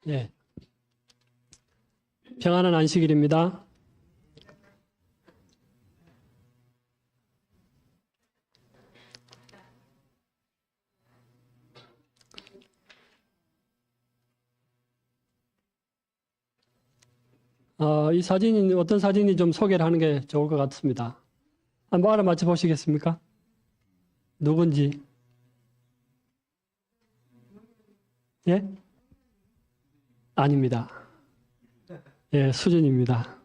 예. 평안한 안식일입니다. 이 사진이 어떤 사진이 좀 소개를 하는 게 좋을 것 같습니다. 한번 알아맞혀 보시겠습니까? 누군지? 예? 아닙니다. 예, 수준입니다.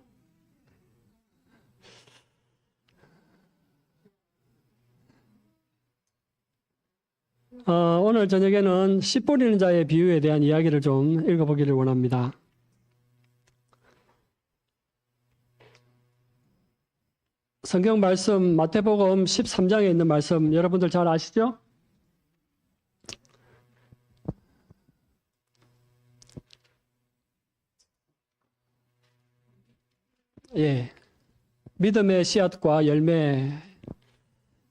오늘 저녁에는 씨 뿌리는 자의 비유에 대한 이야기를 좀 읽어보기를 원합니다. 성경 말씀 마태복음 13장에 있는 말씀 여러분들 잘 아시죠? 예. 믿음의 씨앗과 열매.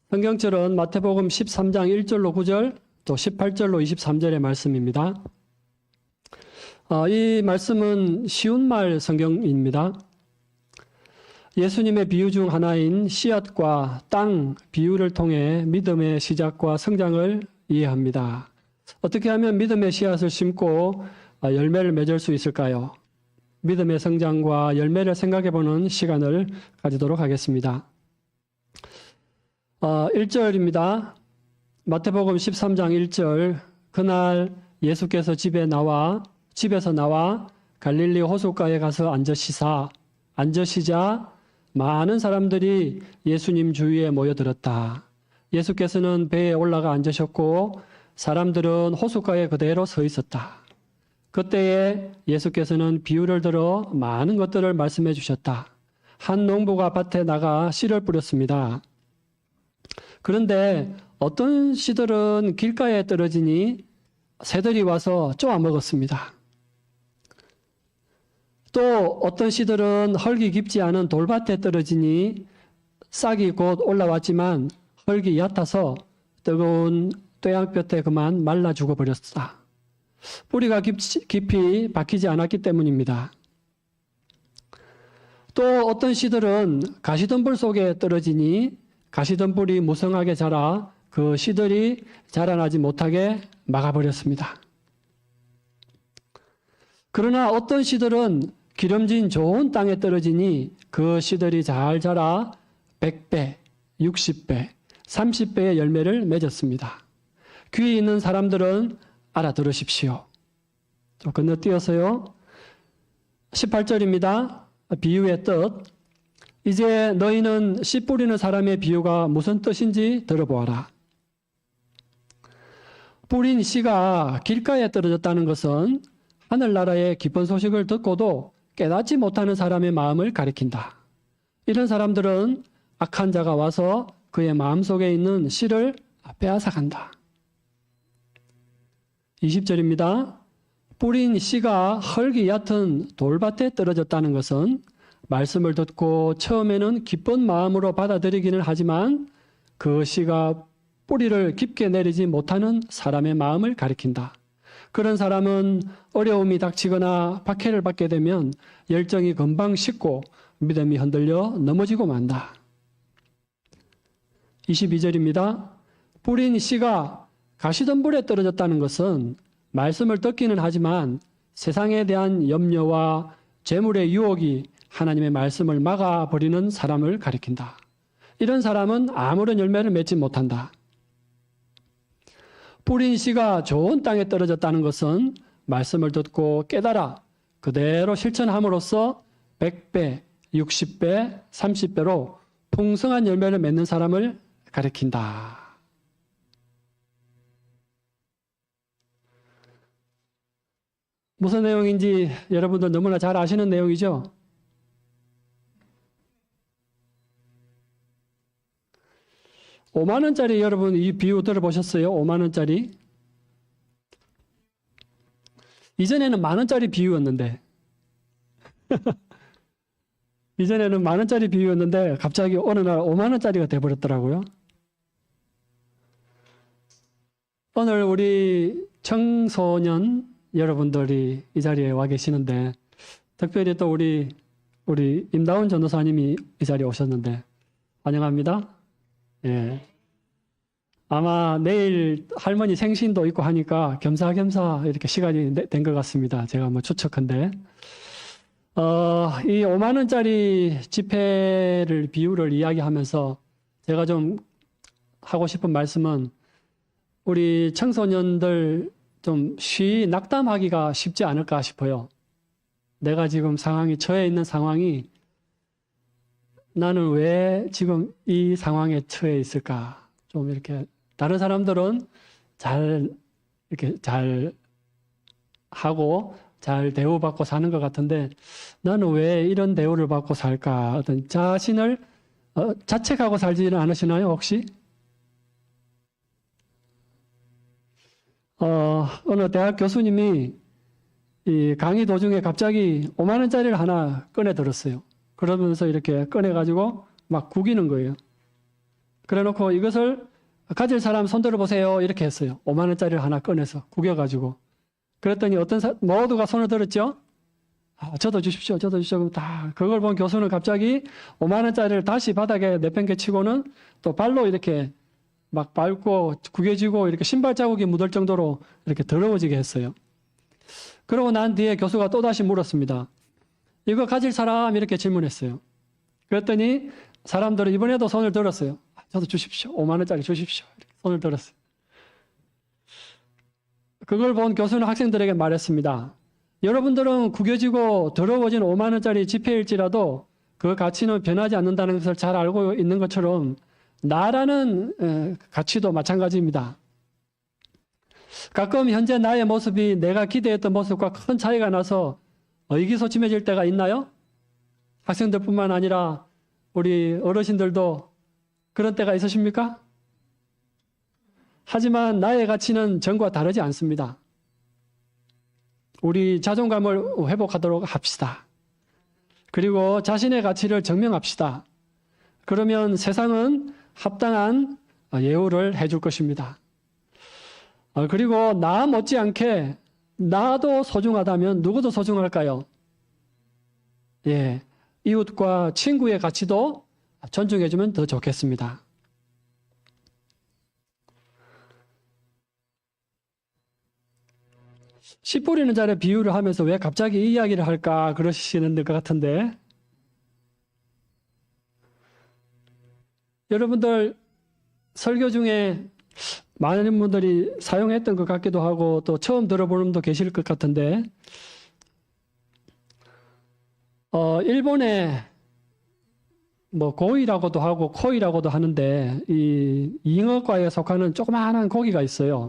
성경철은 마태복음 13장 1절로 9절, 또 18절로 23절의 말씀입니다. 이 말씀은 쉬운 말 성경입니다. 예수님의 비유 중 하나인 씨앗과 땅 비유를 통해 믿음의 시작과 성장을 이해합니다. 어떻게 하면 믿음의 씨앗을 심고 열매를 맺을 수 있을까요? 믿음의 성장과 열매를 생각해보는 시간을 가지도록 하겠습니다. 1절입니다. 마태복음 13장 1절. 그날 예수께서 집에서 나와 갈릴리 호숫가에 가서 앉으시자 많은 사람들이 예수님 주위에 모여들었다. 예수께서는 배에 올라가 앉으셨고 사람들은 호숫가에 그대로 서 있었다. 그때에 예수께서는 비유를 들어 많은 것들을 말씀해 주셨다. 한 농부가 밭에 나가 씨를 뿌렸습니다. 그런데 어떤 씨들은 길가에 떨어지니 새들이 와서 쪼아 먹었습니다. 또 어떤 씨들은 흙이 깊지 않은 돌밭에 떨어지니 싹이 곧 올라왔지만 흙이 얕아서 뜨거운 뙤약볕에 그만 말라 죽어버렸다. 뿌리가 깊이 박히지 않았기 때문입니다. 또 어떤 씨들은 가시덤불 속에 떨어지니 가시덤불이 무성하게 자라 그 씨들이 자라나지 못하게 막아버렸습니다. 그러나 어떤 씨들은 기름진 좋은 땅에 떨어지니 그 씨들이 잘 자라 100배, 60배, 30배의 열매를 맺었습니다. 귀 있는 사람들은 알아들으십시오. 좀 건너뛰어서요. 18절입니다. 비유의 뜻. 이제 너희는 씨 뿌리는 사람의 비유가 무슨 뜻인지 들어보아라. 뿌린 씨가 길가에 떨어졌다는 것은 하늘나라의 기쁜 소식을 듣고도 깨닫지 못하는 사람의 마음을 가리킨다. 이런 사람들은 악한 자가 와서 그의 마음속에 있는 씨를 빼앗아간다. 20절입니다. 뿌린 씨가 흙이 얕은 돌밭에 떨어졌다는 것은 말씀을 듣고 처음에는 기쁜 마음으로 받아들이기는 하지만 그 씨가 뿌리를 깊게 내리지 못하는 사람의 마음을 가리킨다. 그런 사람은 어려움이 닥치거나 박해를 받게 되면 열정이 금방 식고 믿음이 흔들려 넘어지고 만다. 22절입니다. 뿌린 씨가 가시덤불에 떨어졌다는 것은 말씀을 듣기는 하지만 세상에 대한 염려와 재물의 유혹이 하나님의 말씀을 막아버리는 사람을 가리킨다. 이런 사람은 아무런 열매를 맺지 못한다. 뿌린 씨가 좋은 땅에 떨어졌다는 것은 말씀을 듣고 깨달아 그대로 실천함으로써 100배, 60배, 30배로 풍성한 열매를 맺는 사람을 가리킨다. 무슨 내용인지 여러분들 너무나 잘 아시는 내용이죠? $50,000 여러분 이 비유 들어보셨어요? $50,000. 이전에는 $10,000 비유였는데 이전에는 $10,000 비유였는데 갑자기 어느 날 $50,000가 돼버렸더라고요. 오늘 우리 청소년 여러분들이 이 자리에 와 계시는데, 특별히 또 우리 임다운 전도사님이 이 자리에 오셨는데, 환영합니다. 예. 아마 내일 할머니 생신도 있고 하니까 겸사겸사 이렇게 시간이 된 것 같습니다. 제가 뭐 추측한데. 이 5만 원짜리 지폐를 비율을 이야기하면서 제가 좀 하고 싶은 말씀은 우리 청소년들 좀 낙담하기가 쉽지 않을까 싶어요. 내가 지금 처해 있는 상황이 나는 왜 지금 이 상황에 처해 있을까? 좀 이렇게 다른 사람들은 이렇게 잘 하고 잘 대우받고 사는 것 같은데 나는 왜 이런 대우를 받고 살까? 어떤 자신을 자책하고 살지는 않으시나요, 혹시? 어느 대학 교수님이 이 강의 도중에 갑자기 5만 원짜리를 하나 꺼내 들었어요. 그러면서 이렇게 꺼내가지고 막 구기는 거예요. 그래 놓고 이것을 가질 사람 손 들어보세요. 이렇게 했어요. 5만 원짜리를 하나 꺼내서 구겨가지고. 그랬더니 모두가 손을 들었죠? 저도 주십시오. 저도 주십시오. 그럼 다 그걸 본 교수는 갑자기 5만 원짜리를 다시 바닥에 내팽개치고는 또 발로 이렇게 막 밟고 구겨지고 이렇게 신발 자국이 묻을 정도로 이렇게 더러워지게 했어요. 그러고 난 뒤에 교수가 또다시 물었습니다. 이거 가질 사람? 이렇게 질문했어요. 그랬더니 사람들은 이번에도 손을 들었어요. 저도 주십시오. 5만 원짜리 주십시오. 이렇게 손을 들었어요. 그걸 본 교수는 학생들에게 말했습니다. 여러분들은 구겨지고 더러워진 5만 원짜리 지폐일지라도 그 가치는 변하지 않는다는 것을 잘 알고 있는 것처럼 나라는 가치도 마찬가지입니다. 가끔 현재 나의 모습이 내가 기대했던 모습과 큰 차이가 나서 의기소침해질 때가 있나요? 학생들뿐만 아니라 우리 어르신들도 그런 때가 있으십니까? 하지만 나의 가치는 전과 다르지 않습니다. 우리 자존감을 회복하도록 합시다. 그리고 자신의 가치를 증명합시다. 그러면 세상은 합당한 예우를 해줄 것입니다. 그리고 나 못지않게 나도 소중하다면 누구도 소중할까요? 예, 이웃과 친구의 가치도 존중해주면 더 좋겠습니다. 씨 뿌리는 자의 비유를 하면서 왜 갑자기 이 이야기를 할까 그러시는 것 같은데 여러분들 설교 중에 많은 분들이 사용했던 것 같기도 하고 또 처음 들어보는 분도 계실 것 같은데 일본에 뭐 고이라고도 하고 코이라고도 하는데 이 잉어과에 속하는 조그마한 고기가 있어요.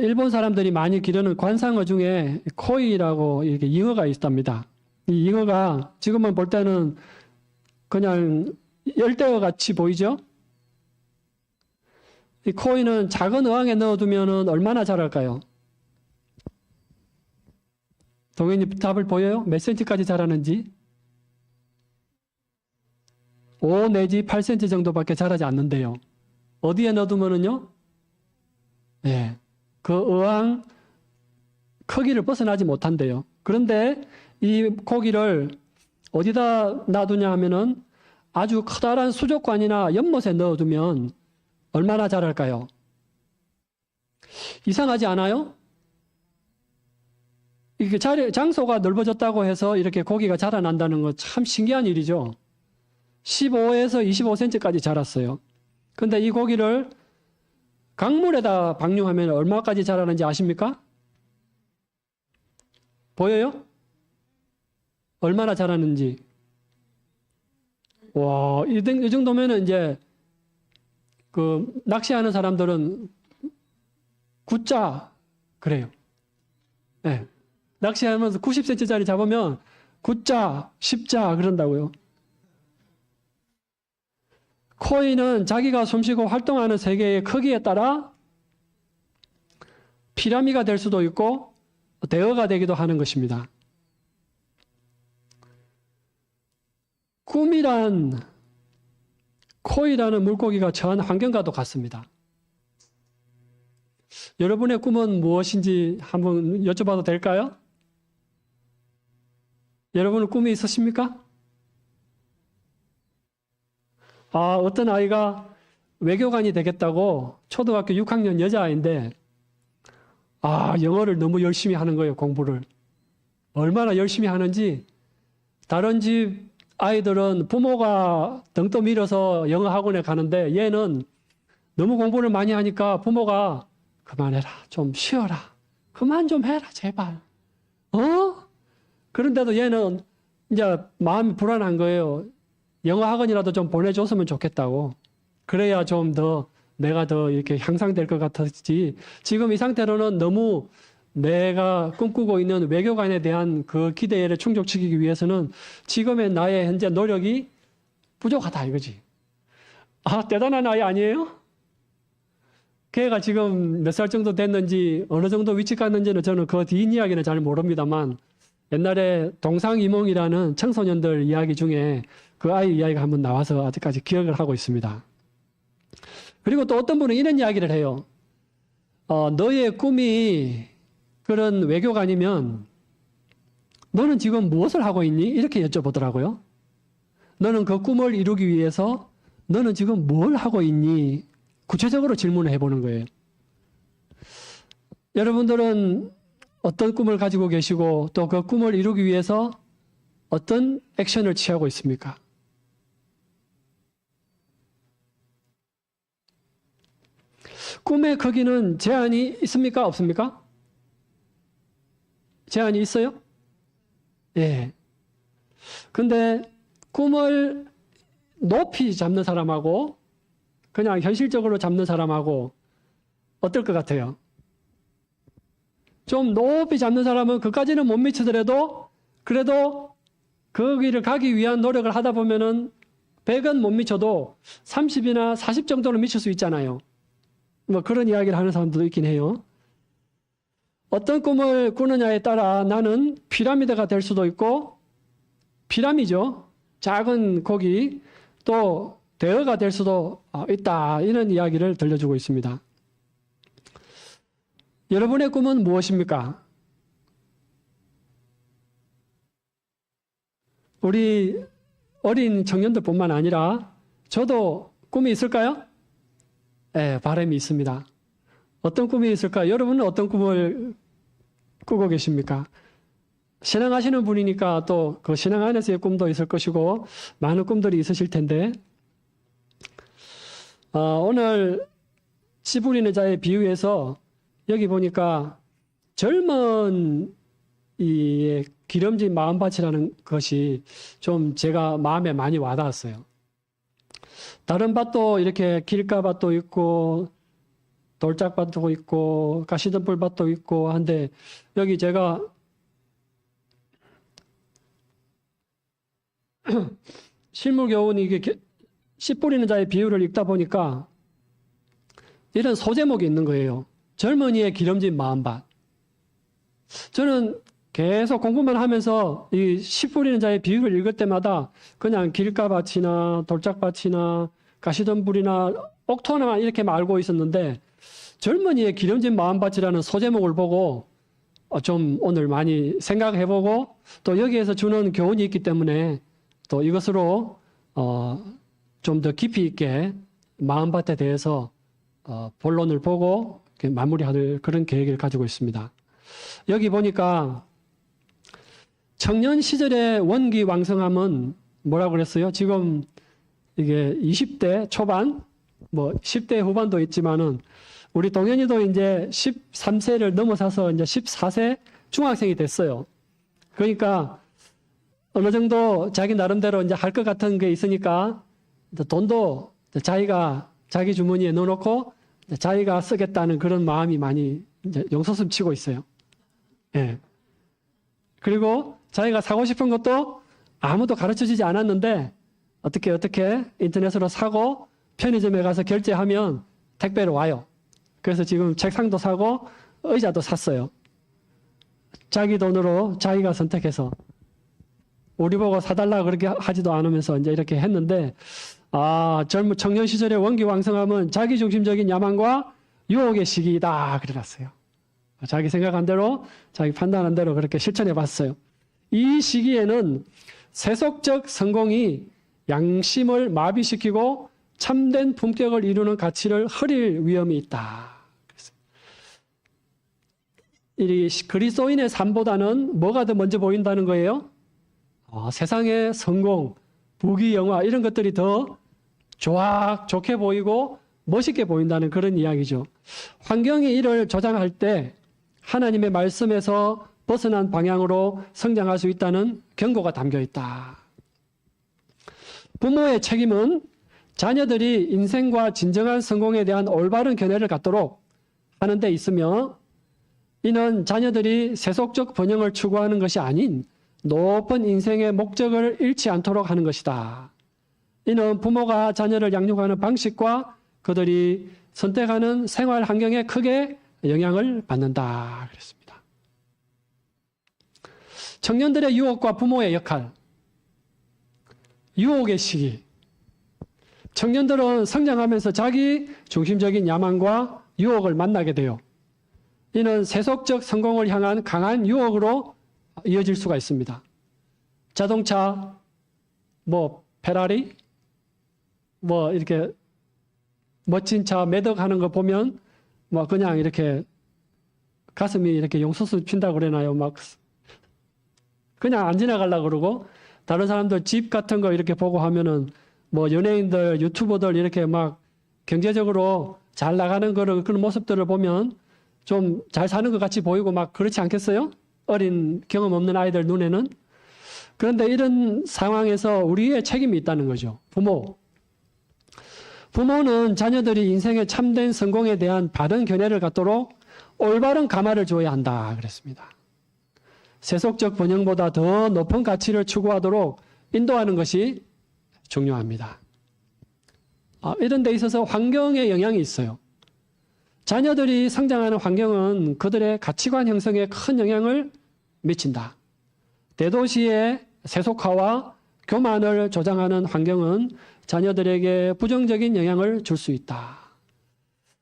일본 사람들이 많이 기르는 관상어 중에 코이라고 이렇게 잉어가 있답니다. 이 잉어가 지금은 볼 때는 그냥 열대어 같이 보이죠? 이 코이는 작은 어항에 넣어두면 얼마나 자랄까요? 동현이 답을 보여요? 몇 cm까지 자라는지? 5 내지 8cm 정도밖에 자라지 않는데요. 어디에 넣어두면은요? 예. 그 어항 크기를 벗어나지 못한대요. 그런데 이 고기를 어디다 놔두냐 하면은 아주 커다란 수족관이나 연못에 넣어두면 얼마나 자랄까요? 이상하지 않아요? 이게 장소가 넓어졌다고 해서 이렇게 고기가 자라난다는 건 참 신기한 일이죠. 15에서 25cm까지 자랐어요. 근데 이 고기를 강물에다 방류하면 얼마까지 자라는지 아십니까? 보여요? 얼마나 자라는지. 와, 이 정도면은 이제 그 낚시하는 사람들은 굿자 그래요. 네. 낚시하면서 90cm짜리 잡으면 굿자, 10자 그런다고요. 코이는 자기가 숨쉬고 활동하는 세계의 크기에 따라 피라미가 될 수도 있고 대어가 되기도 하는 것입니다. 꿈이란 코이라는 물고기가 처한 환경과도 같습니다. 여러분의 꿈은 무엇인지 한번 여쭤봐도 될까요? 여러분은 꿈이 있으십니까? 어떤 아이가 외교관이 되겠다고 초등학교 6학년 여자아이인데 영어를 너무 열심히 하는 거예요, 공부를. 얼마나 열심히 하는지 다른 집 아이들은 부모가 등 떠밀어서 영어 학원에 가는데 얘는 너무 공부를 많이 하니까 부모가 그만해라, 좀 쉬어라, 그만 좀 해라, 제발. 그런데도 얘는 이제 마음이 불안한 거예요. 영어 학원이라도 좀 보내줬으면 좋겠다고. 그래야 좀 더 내가 더 이렇게 향상될 것 같았지. 지금 이 상태로는 너무 내가 꿈꾸고 있는 외교관에 대한 그 기대를 충족시키기 위해서는 지금의 나의 현재 노력이 부족하다 이거지. 대단한 아이 아니에요? 걔가 지금 몇 살 정도 됐는지 어느 정도 위치 갔는지는 저는 그 뒷이야기는 잘 모릅니다만 옛날에 동상이몽이라는 청소년들 이야기 중에 그 아이 이야기가 한번 나와서 아직까지 기억을 하고 있습니다. 그리고 또 어떤 분은 이런 이야기를 해요. 너의 꿈이 그런 외교관이면 너는 지금 무엇을 하고 있니? 이렇게 여쭤보더라고요. 너는 그 꿈을 이루기 위해서 너는 지금 뭘 하고 있니? 구체적으로 질문을 해보는 거예요. 여러분들은 어떤 꿈을 가지고 계시고 또 그 꿈을 이루기 위해서 어떤 액션을 취하고 있습니까? 꿈의 크기는 제한이 있습니까? 없습니까? 제한이 있어요? 예. 근데 꿈을 높이 잡는 사람하고 그냥 현실적으로 잡는 사람하고 어떨 것 같아요? 좀 높이 잡는 사람은 그까지는 못 미치더라도 그래도 거기를 가기 위한 노력을 하다 보면은 100은 못 미쳐도 30이나 40 정도는 미칠 수 있잖아요. 뭐 그런 이야기를 하는 사람도 있긴 해요. 어떤 꿈을 꾸느냐에 따라 나는 피라미드가 될 수도 있고 피라미죠. 작은 고기 또 대어가 될 수도 있다. 이런 이야기를 들려주고 있습니다. 여러분의 꿈은 무엇입니까? 우리 어린 청년들뿐만 아니라 저도 꿈이 있을까요? 네, 바람이 있습니다. 어떤 꿈이 있을까요? 여러분은 어떤 꿈을 꾸고 계십니까? 신앙하시는 분이니까 또 그 신앙 안에서의 꿈도 있을 것이고 많은 꿈들이 있으실 텐데 오늘 씨 뿌리는 자의 비유에서 여기 보니까 젊은 이 기름진 마음밭이라는 것이 좀 제가 마음에 많이 와닿았어요. 다른 밭도 이렇게 길가밭도 있고 돌짝밭도 있고 가시덤불밭도 있고 한데 여기 제가 실물교훈 이게 씨 뿌리는 자의 비유를 읽다 보니까 이런 소제목이 있는 거예요. 젊은이의 기름진 마음밭. 저는 계속 공부만 하면서 이 씨 뿌리는 자의 비유를 읽을 때마다 그냥 길가밭이나 돌짝밭이나 가시덤불이나 옥토나만 이렇게 알고 있었는데 젊은이의 기름진 마음밭이라는 소제목을 보고 좀 오늘 많이 생각해보고 또 여기에서 주는 교훈이 있기 때문에 또 이것으로 좀 더 깊이 있게 마음밭에 대해서 본론을 보고 마무리할 그런 계획을 가지고 있습니다. 여기 보니까 청년 시절의 원기왕성함은 뭐라고 그랬어요? 지금 이게 20대 초반, 뭐 10대 후반도 있지만은 우리 동현이도 이제 13세를 넘어서서 이제 14세 중학생이 됐어요. 그러니까 어느 정도 자기 나름대로 이제 할 것 같은 게 있으니까 돈도 자기가 자기 주머니에 넣어놓고 자기가 쓰겠다는 그런 마음이 많이 이제 용솟음 치고 있어요. 예. 그리고 자기가 사고 싶은 것도 아무도 가르쳐 주지 않았는데 어떻게 인터넷으로 사고 편의점에 가서 결제하면 택배로 와요. 그래서 지금 책상도 사고 의자도 샀어요. 자기 돈으로 자기가 선택해서 우리 보고 사달라 그렇게 하지도 않으면서 이제 이렇게 했는데 청년 시절의 원기왕성함은 자기중심적인 야망과 유혹의 시기이다 그래놨어요. 자기 생각한 대로, 자기 판단한 대로 그렇게 실천해 봤어요. 이 시기에는 세속적 성공이 양심을 마비시키고 참된 품격을 이루는 가치를 흐릴 위험이 있다. 이 그리스도인의 삶보다는 뭐가 더 먼저 보인다는 거예요? 세상의 성공, 부귀, 영화 이런 것들이 더 좋게 보이고 멋있게 보인다는 그런 이야기죠. 환경이 이를 조장할 때 하나님의 말씀에서 벗어난 방향으로 성장할 수 있다는 경고가 담겨 있다. 부모의 책임은 자녀들이 인생과 진정한 성공에 대한 올바른 견해를 갖도록 하는 데 있으며, 이는 자녀들이 세속적 번영을 추구하는 것이 아닌 높은 인생의 목적을 잃지 않도록 하는 것이다. 이는 부모가 자녀를 양육하는 방식과 그들이 선택하는 생활 환경에 크게 영향을 받는다. 그랬습니다. 청년들의 유혹과 부모의 역할. 유혹의 시기. 청년들은 성장하면서 자기 중심적인 야망과 유혹을 만나게 돼요. 이는 세속적 성공을 향한 강한 유혹으로 이어질 수가 있습니다. 자동차, 페라리, 이렇게 멋진 차 매덕하는 거 보면 그냥 이렇게 가슴이 이렇게 용솟을 핀다고 그러나요? 그냥 안 지나가려고 그러고, 다른 사람들 집 같은 거 이렇게 보고 하면은 연예인들, 유튜버들 이렇게 경제적으로 잘 나가는 그런 모습들을 보면 좀 잘 사는 것 같이 보이고 그렇지 않겠어요? 어린 경험 없는 아이들 눈에는. 그런데 이런 상황에서 우리의 책임이 있다는 거죠. 부모는 자녀들이 인생의 참된 성공에 대한 바른 견해를 갖도록 올바른 감화를 줘야 한다 그랬습니다. 세속적 번영보다 더 높은 가치를 추구하도록 인도하는 것이 중요합니다. 이런 데 있어서 환경의 영향이 있어요. 자녀들이 성장하는 환경은 그들의 가치관 형성에 큰 영향을 미친다. 대도시의 세속화와 교만을 조장하는 환경은 자녀들에게 부정적인 영향을 줄 수 있다.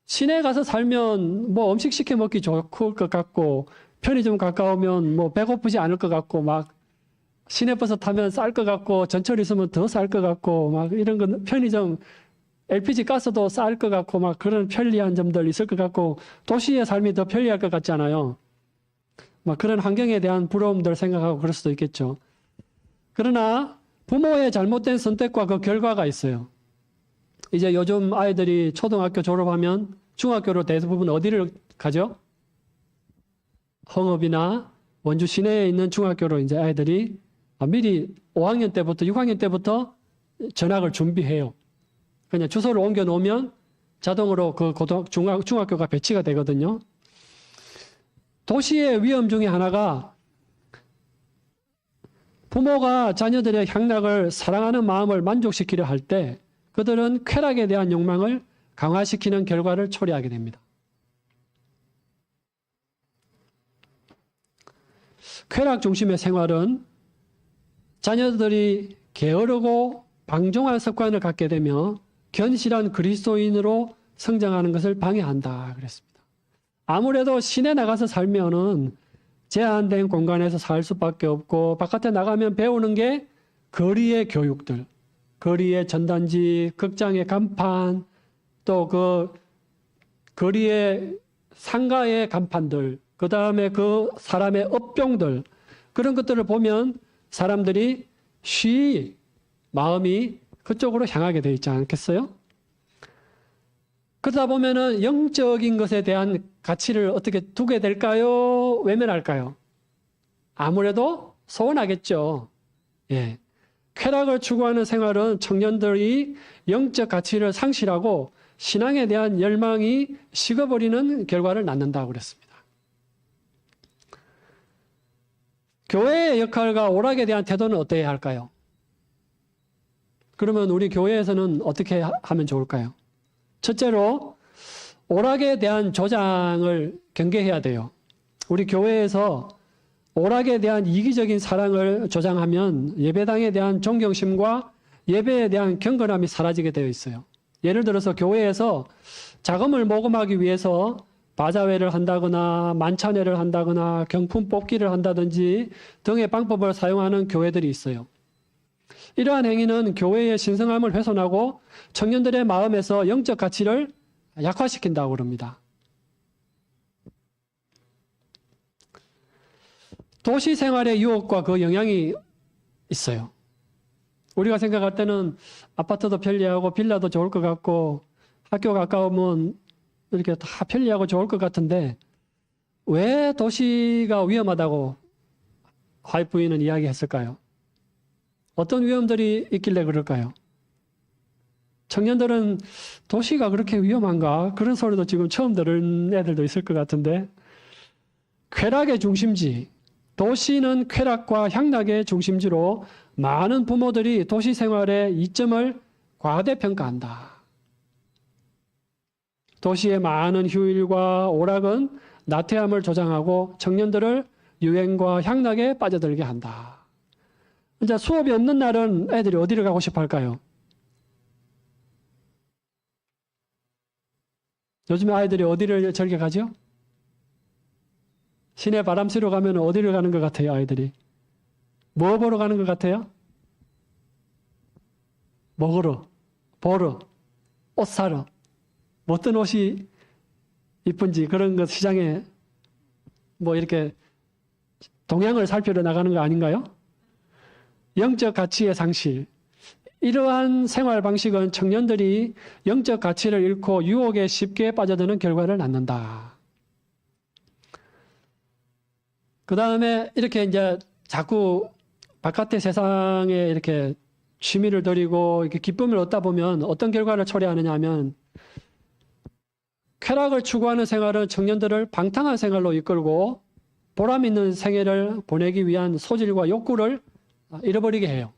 시내 가서 살면 음식 시켜 먹기 좋을 것 같고, 편의점 가까우면 배고프지 않을 것 같고, 시내버스 타면 쌀 것 같고, 전철 있으면 더 쌀 것 같고, 이런 건 편의점, LPG 가스도 쌀 것 같고, 그런 편리한 점들 있을 것 같고, 도시의 삶이 더 편리할 것 같잖아요. 그런 환경에 대한 부러움들 생각하고 그럴 수도 있겠죠. 그러나 부모의 잘못된 선택과 그 결과가 있어요. 이제 요즘 아이들이 초등학교 졸업하면 중학교로 대부분 어디를 가죠? 홍읍이나 원주 시내에 있는 중학교로 이제 아이들이 미리 5학년 때부터 6학년 때부터 전학을 준비해요. 그냥 주소를 옮겨 놓으면 자동으로 그 중학교가 배치가 되거든요. 도시의 위험 중에 하나가 부모가 자녀들의 향락을 사랑하는 마음을 만족시키려 할 때 그들은 쾌락에 대한 욕망을 강화시키는 결과를 초래하게 됩니다. 쾌락 중심의 생활은 자녀들이 게으르고 방종할 습관을 갖게 되며 견실한 그리스도인으로 성장하는 것을 방해한다 그랬습니다. 아무래도 시내 나가서 살면은 제한된 공간에서 살 수밖에 없고, 바깥에 나가면 배우는 게 거리의 교육들, 거리의 전단지, 극장의 간판, 또 그 거리의 상가의 간판들, 그 다음에 그 사람의 업종들, 그런 것들을 보면 사람들이 쉬이 마음이 그쪽으로 향하게 되어 있지 않겠어요? 그러다 보면은 영적인 것에 대한 가치를 어떻게 두게 될까요? 외면할까요? 아무래도 소원하겠죠. 예. 쾌락을 추구하는 생활은 청년들이 영적 가치를 상실하고 신앙에 대한 열망이 식어버리는 결과를 낳는다고 그랬습니다. 교회의 역할과 오락에 대한 태도는 어때야 할까요? 그러면 우리 교회에서는 어떻게 하면 좋을까요? 첫째로 오락에 대한 조장을 경계해야 돼요. 우리 교회에서 오락에 대한 이기적인 사랑을 조장하면 예배당에 대한 존경심과 예배에 대한 경건함이 사라지게 되어 있어요. 예를 들어서 교회에서 자금을 모금하기 위해서 바자회를 한다거나 만찬회를 한다거나 경품 뽑기를 한다든지 등의 방법을 사용하는 교회들이 있어요. 이러한 행위는 교회의 신성함을 훼손하고 청년들의 마음에서 영적 가치를 약화시킨다고 그럽니다. 도시 생활의 유혹과 그 영향이 있어요. 우리가 생각할 때는 아파트도 편리하고 빌라도 좋을 것 같고 학교 가까우면 이렇게 다 편리하고 좋을 것 같은데 왜 도시가 위험하다고 와이프는 이야기했을까요? 어떤 위험들이 있길래 그럴까요? 청년들은 도시가 그렇게 위험한가? 그런 소리도 지금 처음 들은 애들도 있을 것 같은데 쾌락의 중심지, 도시는 쾌락과 향락의 중심지로 많은 부모들이 도시 생활의 이점을 과대평가한다. 도시의 많은 휴일과 오락은 나태함을 조장하고 청년들을 유행과 향락에 빠져들게 한다. 이제 수업이 없는 날은 애들이 어디를 가고 싶어 할까요? 요즘에 아이들이 어디를 즐겨 가죠? 시내 바람 쐬러 가면 어디를 가는 것 같아요, 아이들이? 뭐 보러 가는 것 같아요? 먹으러, 보러, 옷 사러. 어떤 옷이 이쁜지 그런 것 시장에 뭐 이렇게 동향을 살피러 나가는 거 아닌가요? 영적 가치의 상실. 이러한 생활 방식은 청년들이 영적 가치를 잃고 유혹에 쉽게 빠져드는 결과를 낳는다. 그 다음에 이렇게 이제 자꾸 바깥의 세상에 이렇게 취미를 들이고 이렇게 기쁨을 얻다 보면 어떤 결과를 초래하느냐 하면 쾌락을 추구하는 생활은 청년들을 방탕한 생활로 이끌고 보람 있는 생애를 보내기 위한 소질과 욕구를 잃어버리게 해요.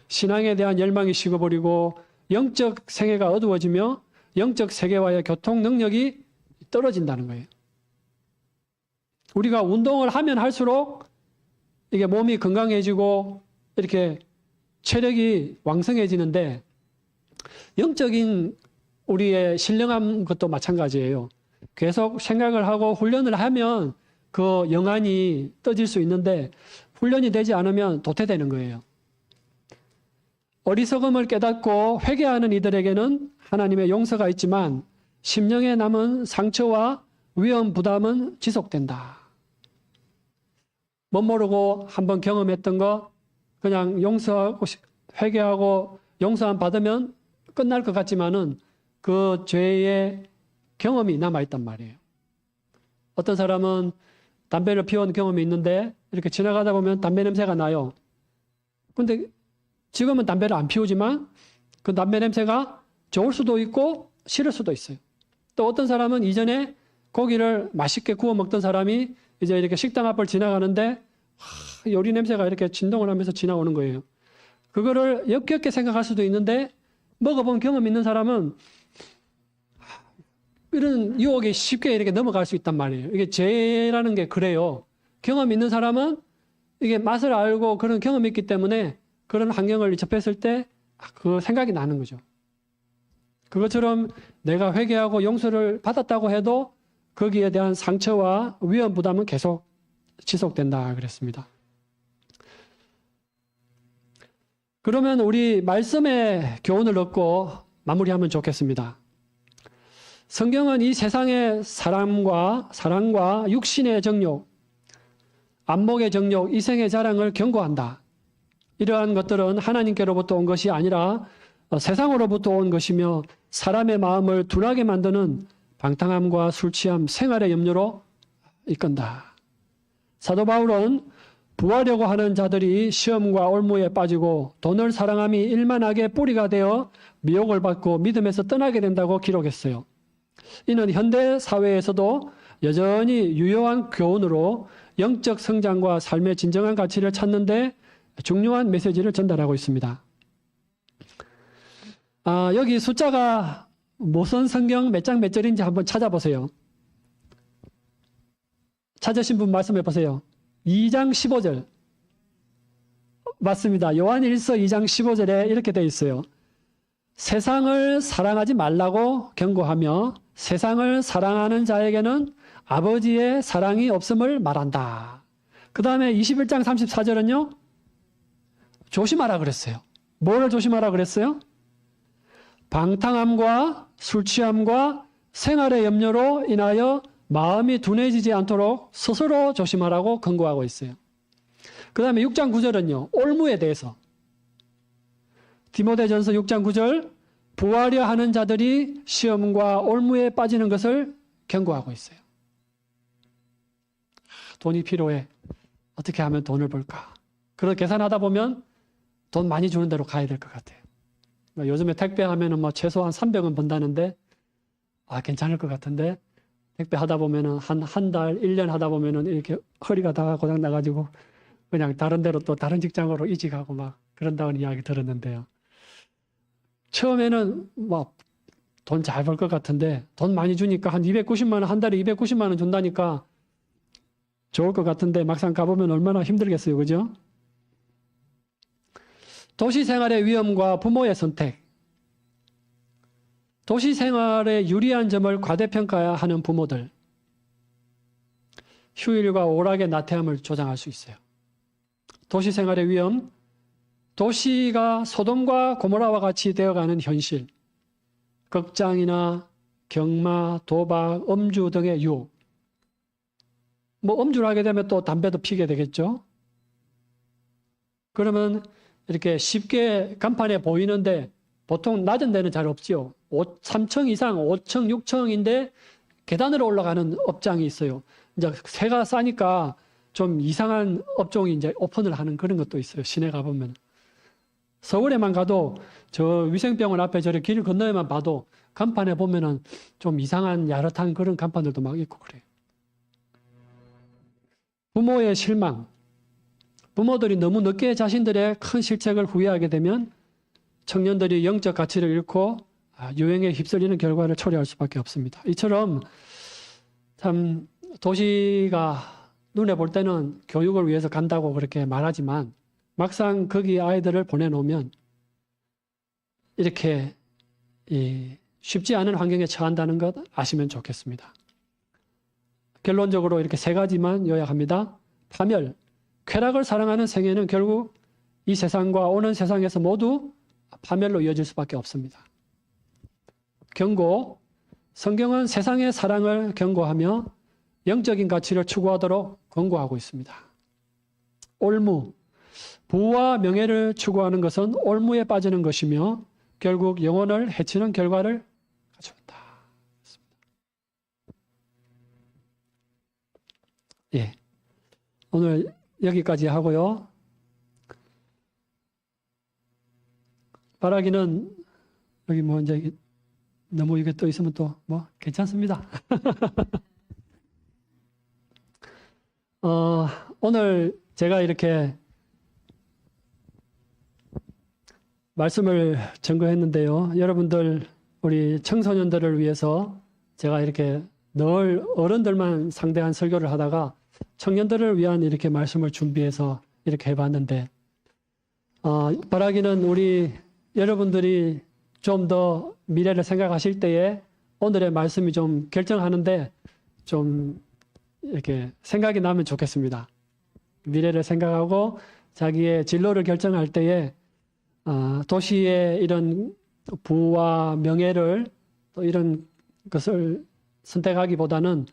신앙에 대한 열망이 식어버리고 영적 생애가 어두워지며 영적 세계와의 교통 능력이 떨어진다는 거예요. 우리가 운동을 하면 할수록 이게 몸이 건강해지고 이렇게 체력이 왕성해지는데 영적인 우리의 신령한 것도 마찬가지예요. 계속 생각을 하고 훈련을 하면 그 영안이 떠질 수 있는데 훈련이 되지 않으면 도태되는 거예요. 어리석음을 깨닫고 회개하는 이들에게는 하나님의 용서가 있지만 심령에 남은 상처와 위험 부담은 지속된다. 못 모르고 한번 경험했던 거 그냥 용서하고 회개하고 용서함 받으면 끝날 것 같지만은 그 죄의 경험이 남아있단 말이에요. 어떤 사람은 담배를 피워온 경험이 있는데 이렇게 지나가다 보면 담배 냄새가 나요. 근데 지금은 담배를 안 피우지만 그 담배 냄새가 좋을 수도 있고 싫을 수도 있어요. 또 어떤 사람은 이전에 고기를 맛있게 구워 먹던 사람이 이제 이렇게 식당 앞을 지나가는데 요리 냄새가 이렇게 진동을 하면서 지나오는 거예요. 그거를 역겹게 생각할 수도 있는데 먹어본 경험 있는 사람은 이런 유혹에 쉽게 이렇게 넘어갈 수 있단 말이에요. 이게 죄라는 게 그래요. 경험 있는 사람은 이게 맛을 알고 그런 경험이 있기 때문에 그런 환경을 접했을 때 그 생각이 나는 거죠. 그것처럼 내가 회개하고 용서를 받았다고 해도 거기에 대한 상처와 위험 부담은 계속 지속된다 그랬습니다. 그러면 우리 말씀의 교훈을 얻고 마무리하면 좋겠습니다. 성경은 이 세상의 사랑과 육신의 정욕, 안목의 정욕, 이생의 자랑을 경고한다. 이러한 것들은 하나님께로부터 온 것이 아니라 세상으로부터 온 것이며 사람의 마음을 둔하게 만드는 방탕함과 술취함, 생활의 염려로 이끈다. 사도 바울은 부하려고 하는 자들이 시험과 올무에 빠지고 돈을 사랑함이 일만하게 뿌리가 되어 미혹을 받고 믿음에서 떠나게 된다고 기록했어요. 이는 현대 사회에서도 여전히 유효한 교훈으로 영적 성장과 삶의 진정한 가치를 찾는 데 중요한 메시지를 전달하고 있습니다. 여기 숫자가 무슨 성경 몇 장 몇 절인지 한번 찾아보세요. 찾으신 분 말씀해 보세요. 2장 15절. 맞습니다. 요한일서 2장 15절에 이렇게 되어 있어요. 세상을 사랑하지 말라고 경고하며 세상을 사랑하는 자에게는 아버지의 사랑이 없음을 말한다. 그 다음에 21장 34절은요. 조심하라 그랬어요. 뭐를 조심하라 그랬어요? 방탕함과 술취함과 생활의 염려로 인하여 마음이 둔해지지 않도록 스스로 조심하라고 권고하고 있어요. 그 다음에 6장 9절은요. 올무에 대해서. 디모데전서 6장 9절 부하려 하는 자들이 시험과 올무에 빠지는 것을 경고하고 있어요. 돈이 필요해. 어떻게 하면 돈을 벌까? 그런 계산하다 보면 돈 많이 주는 대로 가야 될 것 같아요. 요즘에 택배하면은 뭐 최소한 300원 번다는데, 괜찮을 것 같은데, 택배 하다 보면은 한 달, 1년 하다 보면은 이렇게 허리가 다 고장 나가지고 그냥 다른 데로 또 다른 직장으로 이직하고 막 그런다는 이야기 들었는데요. 처음에는 뭐 돈 잘 벌 것 같은데 돈 많이 주니까 한 290만 원, 한 달에 290만 원 준다니까 좋을 것 같은데 막상 가보면 얼마나 힘들겠어요. 그죠? 도시 생활의 위험과 부모의 선택. 도시 생활의 유리한 점을 과대평가하는 부모들. 휴일과 오락의 나태함을 조장할 수 있어요. 도시 생활의 위험. 도시가 소돔과 고모라와 같이 되어가는 현실. 극장이나 경마, 도박, 음주 등의 유혹. 뭐 음주를 하게 되면 또 담배도 피게 되겠죠. 그러면 이렇게 쉽게 간판에 보이는데 보통 낮은 데는 잘 없지요. 3층 이상, 5층, 6층인데 계단으로 올라가는 업장이 있어요. 이제 세가 싸니까 좀 이상한 업종이 이제 오픈을 하는 그런 것도 있어요. 시내 가보면. 서울에만 가도 저 위생병원 앞에 저렇게 길 건너에만 봐도 간판에 보면은 좀 이상한 야릇한 그런 간판들도 막 있고 그래요. 부모의 실망. 부모들이 너무 늦게 자신들의 큰 실책을 후회하게 되면 청년들이 영적 가치를 잃고 유행에 휩쓸리는 결과를 초래할 수밖에 없습니다. 이처럼 참 도시가 눈에 볼 때는 교육을 위해서 간다고 그렇게 말하지만 막상 거기 아이들을 보내놓으면 이렇게 쉽지 않은 환경에 처한다는 것 아시면 좋겠습니다. 결론적으로 이렇게 세 가지만 요약합니다. 파멸, 쾌락을 사랑하는 생애는 결국 이 세상과 오는 세상에서 모두 파멸로 이어질 수밖에 없습니다. 경고, 성경은 세상의 사랑을 경고하며 영적인 가치를 추구하도록 권고하고 있습니다. 올무, 부와 명예를 추구하는 것은 올무에 빠지는 것이며 결국 영혼을 해치는 결과를 가져온다. 예, 오늘 여기까지 하고요. 바라기는 여기 뭐 이제 너무 이게 또 있으면 또 뭐 괜찮습니다. 오늘 제가 이렇게 말씀을 전거했는데요. 여러분들 우리 청소년들을 위해서 제가 이렇게 늘 어른들만 상대한 설교를 하다가 청년들을 위한 이렇게 말씀을 준비해서 이렇게 해봤는데 바라기는 우리 여러분들이 좀 더 미래를 생각하실 때에 오늘의 말씀이 좀 결정하는데 좀 이렇게 생각이 나면 좋겠습니다. 미래를 생각하고 자기의 진로를 결정할 때에 도시의 이런 부와 명예를 또 이런 것을 선택하기보다는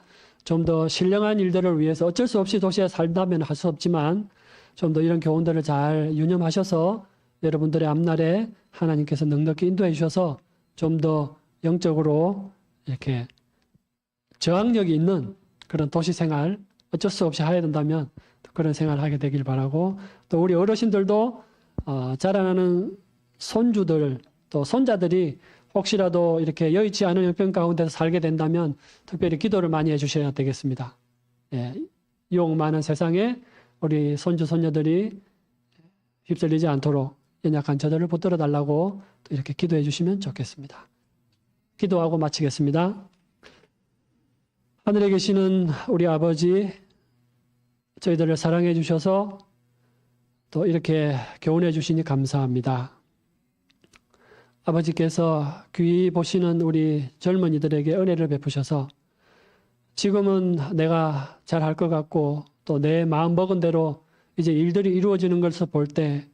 좀 더 신령한 일들을 위해서 어쩔 수 없이 도시에 살다면 할 수 없지만 좀 더 이런 교훈들을 잘 유념하셔서 여러분들의 앞날에 하나님께서 넉넉히 인도해 주셔서 좀 더 영적으로 이렇게 저항력이 있는 그런 도시 생활 어쩔 수 없이 해야 된다면 그런 생활을 하게 되길 바라고 또 우리 어르신들도 자라나는 손주들 또 손자들이 혹시라도 이렇게 여의치 않은 형편 가운데서 살게 된다면 특별히 기도를 많이 해주셔야 되겠습니다. 예, 유혹 많은 세상에 우리 손주 손녀들이 휩쓸리지 않도록 연약한 저들을 붙들어 달라고 또 이렇게 기도해 주시면 좋겠습니다. 기도하고 마치겠습니다. 하늘에 계시는 우리 아버지, 저희들을 사랑해 주셔서 또 이렇게 교훈해 주시니 감사합니다. 아버지께서 귀히 보시는 우리 젊은이들에게 은혜를 베푸셔서 지금은 내가 잘할 것 같고 또 내 마음 먹은 대로 이제 일들이 이루어지는 것을 볼 때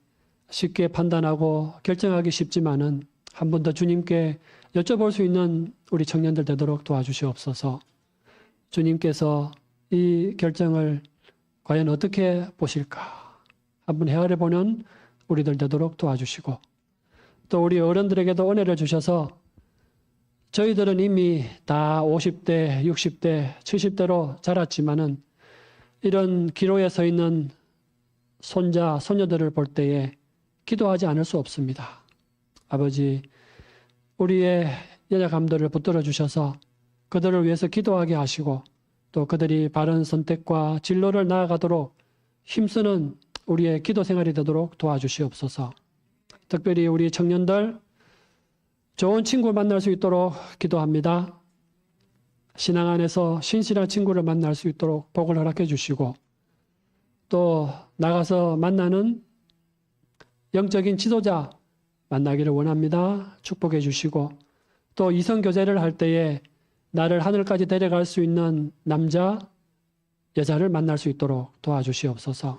쉽게 판단하고 결정하기 쉽지만은 한 번 더 주님께 여쭤볼 수 있는 우리 청년들 되도록 도와주시옵소서. 주님께서 이 결정을 과연 어떻게 보실까? 한번 헤아려 보는 우리들 되도록 도와주시고 또 우리 어른들에게도 은혜를 주셔서 저희들은 이미 다 50대, 60대, 70대로 자랐지만은 이런 기로에 서 있는 손자, 손녀들을 볼 때에 기도하지 않을 수 없습니다. 아버지, 우리의 연약함들을 붙들어 주셔서 그들을 위해서 기도하게 하시고 또 그들이 바른 선택과 진로를 나아가도록 힘쓰는 우리의 기도 생활이 되도록 도와주시옵소서. 특별히 우리 청년들 좋은 친구 만날 수 있도록 기도합니다. 신앙 안에서 신실한 친구를 만날 수 있도록 복을 허락해 주시고 또 나가서 만나는 영적인 지도자 만나기를 원합니다. 축복해 주시고 또 이성 교제를 할 때에 나를 하늘까지 데려갈 수 있는 남자, 여자를 만날 수 있도록 도와주시옵소서.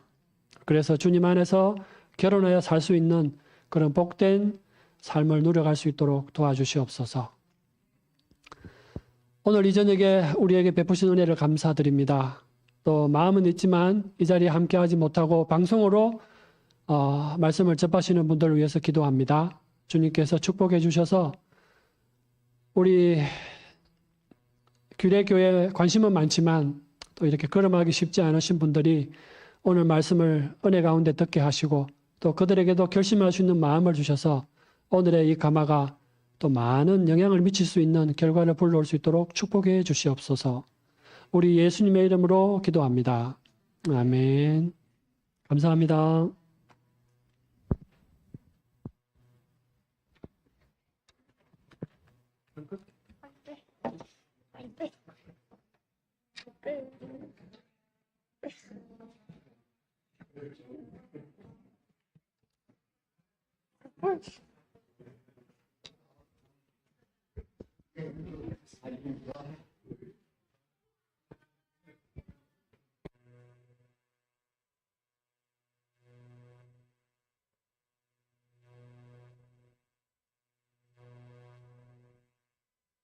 그래서 주님 안에서 결혼하여 살 수 있는 그런 복된 삶을 누려갈 수 있도록 도와주시옵소서. 오늘 이 저녁에 우리에게 베푸신 은혜를 감사드립니다. 또 마음은 있지만 이 자리에 함께하지 못하고 방송으로 말씀을 접하시는 분들을 위해서 기도합니다. 주님께서 축복해 주셔서 우리 규례교회에 관심은 많지만 또 이렇게 걸음하기 쉽지 않으신 분들이 오늘 말씀을 은혜 가운데 듣게 하시고 또 그들에게도 결심할 수 있는 마음을 주셔서 오늘의 이 가마가 또 많은 영향을 미칠 수 있는 결과를 불러올 수 있도록 축복해 주시옵소서. 우리 예수님의 이름으로 기도합니다. 아멘. 감사합니다.